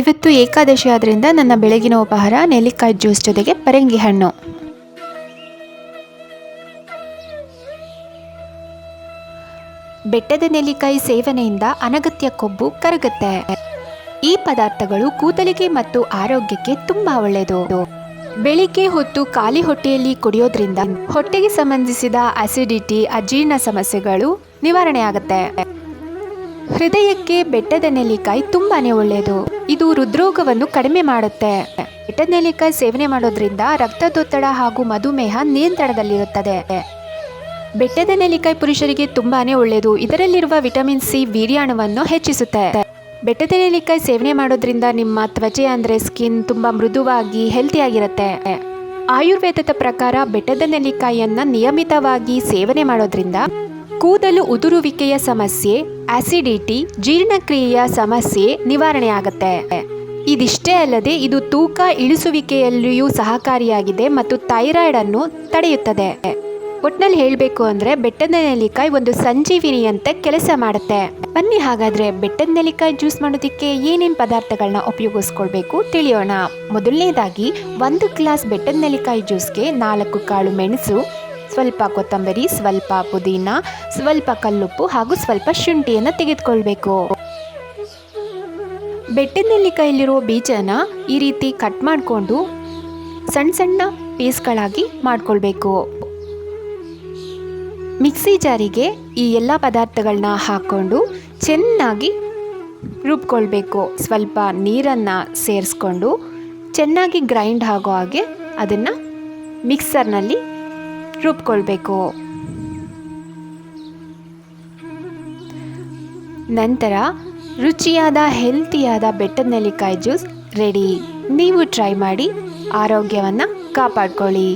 ಇವತ್ತು ಏಕಾದಶಿ ಆದ್ರಿಂದ ನನ್ನ ಬೆಳಗಿನ ಉಪಹಾರ ನೆಲ್ಲಿಕಾಯಿ ಜ್ಯೂಸ್ ಜೊತೆಗೆ ಪರಂಗಿ ಹಣ್ಣು. ಬೆಟ್ಟದ ನೆಲ್ಲಿಕಾಯಿ ಸೇವನೆಯಿಂದ ಅನಗತ್ಯ ಕೊಬ್ಬು ಕರಗುತ್ತೆ. ಈ ಪದಾರ್ಥಗಳು ಕೂದಲಿಗೆ ಮತ್ತು ಆರೋಗ್ಯಕ್ಕೆ ತುಂಬಾ ಒಳ್ಳೆಯದು. ಬೆಳಿಗ್ಗೆ ಹೊತ್ತು ಖಾಲಿ ಹೊಟ್ಟೆಯಲ್ಲಿ ಕುಡಿಯೋದ್ರಿಂದ ಹೊಟ್ಟೆಗೆ ಸಂಬಂಧಿಸಿದ ಅಸಿಡಿಟಿ, ಅಜೀರ್ಣ ಸಮಸ್ಯೆಗಳು ನಿವಾರಣೆ ಆಗುತ್ತೆ. ಹೃದಯಕ್ಕೆ ಬೆಟ್ಟದ ನೆಲ್ಲಿಕಾಯಿ ತುಂಬಾನೇ ಒಳ್ಳೆಯದು. ಇದು ಹೃದ್ರೋಗವನ್ನು ಕಡಿಮೆ ಮಾಡುತ್ತೆ. ಬೆಟ್ಟದ ನೆಲ್ಲಿಕಾಯಿ ಸೇವನೆ ಮಾಡೋದ್ರಿಂದ ರಕ್ತದೊತ್ತಡ ಹಾಗೂ ಮಧುಮೇಹ ನಿಯಂತ್ರಣದಲ್ಲಿರುತ್ತದೆ. ಬೆಟ್ಟದ ನೆಲ್ಲಿಕಾಯಿ ಪುರುಷರಿಗೆ ತುಂಬಾನೇ ಒಳ್ಳೆಯದು. ಇದರಲ್ಲಿರುವ ವಿಟಮಿನ್ ಸಿ ವೀರ್ಯಾಣುವನ್ನು ಹೆಚ್ಚಿಸುತ್ತೆ. ಬೆಟ್ಟದ ನೆಲ್ಲಿಕಾಯಿ ಸೇವನೆ ಮಾಡೋದ್ರಿಂದ ನಿಮ್ಮ ತ್ವಚೆ ಅಂದರೆ ಸ್ಕಿನ್ ತುಂಬಾ ಮೃದುವಾಗಿ ಹೆಲ್ತಿಯಾಗಿರುತ್ತೆ. ಆಯುರ್ವೇದದ ಪ್ರಕಾರ ಬೆಟ್ಟದ ನೆಲ್ಲಿಕಾಯಿಯನ್ನ ನಿಯಮಿತವಾಗಿ ಸೇವನೆ ಮಾಡೋದ್ರಿಂದ ಕೂದಲು ಉದುರುವಿಕೆಯ ಸಮಸ್ಯೆ, ಆಸಿಡಿಟಿ, ಜೀರ್ಣಕ್ರಿಯೆಯ ಸಮಸ್ಯೆ ನಿವಾರಣೆ ಆಗುತ್ತೆ. ಇದಿಷ್ಟೇ ಅಲ್ಲದೆ ಇದು ತೂಕ ಇಳಿಸುವಿಕೆಯಲ್ಲಿಯೂ ಸಹಕಾರಿಯಾಗಿದೆ ಮತ್ತು ಥೈರಾಯ್ಡ್ ಅನ್ನು ತಡೆಯುತ್ತದೆ. ಒಟ್ನಲ್ಲಿ ಹೇಳಬೇಕು ಅಂದರೆ ಬೆಟ್ಟದ ನೆಲ್ಲಿಕಾಯಿ ಒಂದು ಸಂಜೀವಿನಿಯಂತೆ ಕೆಲಸ ಮಾಡುತ್ತೆ. ಬನ್ನಿ ಹಾಗಾದರೆ ಬೆಟ್ಟದ ನೆಲ್ಲಿಕಾಯಿ ಜ್ಯೂಸ್ ಮಾಡೋದಕ್ಕೆ ಏನೇನು ಪದಾರ್ಥಗಳನ್ನ ಉಪಯೋಗಿಸ್ಕೊಳ್ಬೇಕು ತಿಳಿಯೋಣ. ಮೊದಲನೇದಾಗಿ 1 ಗ್ಲಾಸ್ ಬೆಟ್ಟದ ನೆಲ್ಲಿಕಾಯಿ ಜ್ಯೂಸ್ಗೆ 4 ಕಾಳು ಮೆಣಸು, ಸ್ವಲ್ಪ ಕೊತ್ತಂಬರಿ, ಸ್ವಲ್ಪ ಪುದೀನ, ಸ್ವಲ್ಪ ಕಲ್ಲುಪ್ಪು ಹಾಗೂ ಸ್ವಲ್ಪ ಶುಂಠಿಯನ್ನು ತೆಗೆದುಕೊಳ್ಬೇಕು. ಬೆಟ್ಟದ ನೆಲ್ಲಿಕಾಯಲ್ಲಿರೋ ಬೀಜನ ಈ ರೀತಿ ಕಟ್ ಮಾಡಿಕೊಂಡು ಸಣ್ಣ ಸಣ್ಣ ಪೀಸ್ಗಳಾಗಿ ಮಾಡ್ಕೊಳ್ಬೇಕು. ಮಿಕ್ಸಿ ಜಾರಿಗೆ ಈ ಎಲ್ಲ ಪದಾರ್ಥಗಳನ್ನ ಹಾಕ್ಕೊಂಡು ಚೆನ್ನಾಗಿ ರುಬ್ಕೊಳ್ಬೇಕು. ಸ್ವಲ್ಪ ನೀರನ್ನು ಸೇರಿಸ್ಕೊಂಡು ಚೆನ್ನಾಗಿ ಗ್ರೈಂಡ್ ಆಗೋ ಹಾಗೆ ಅದನ್ನು ಮಿಕ್ಸರ್ನಲ್ಲಿ ರುಬ್ಕೊಳ್ಬೇಕು. ನಂತರ ರುಚಿಯಾದ ಹೆಲ್ತಿಯಾದ ಬೆಟ್ಟದ ನೆಲ್ಲಿಕಾಯಿ ಜ್ಯೂಸ್ ರೆಡಿ. ನೀವು ಟ್ರೈ ಮಾಡಿ ಆರೋಗ್ಯವನ್ನು ಕಾಪಾಡ್ಕೊಳ್ಳಿ.